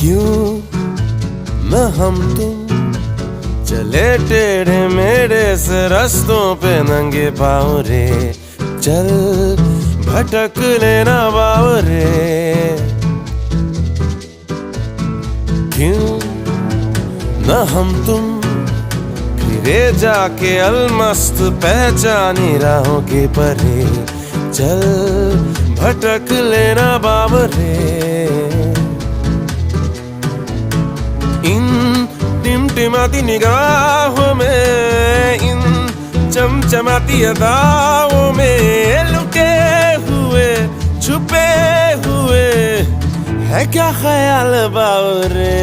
क्यों न हम तुम चले टेढ़े मेढ़े से रास्तों पे नंगे पाँव रे, चल भटक लेना बाव रे। क्यों न हम तुम फिरे जाके अलमस्त पहचानी राहों के परे, चल भटक लेना बाव रे। इन टिमटिमाती निगाहों में, इन चमचमाती अदाओं में लुके हुए छुपे हुए है क्या ख्याल बावरे।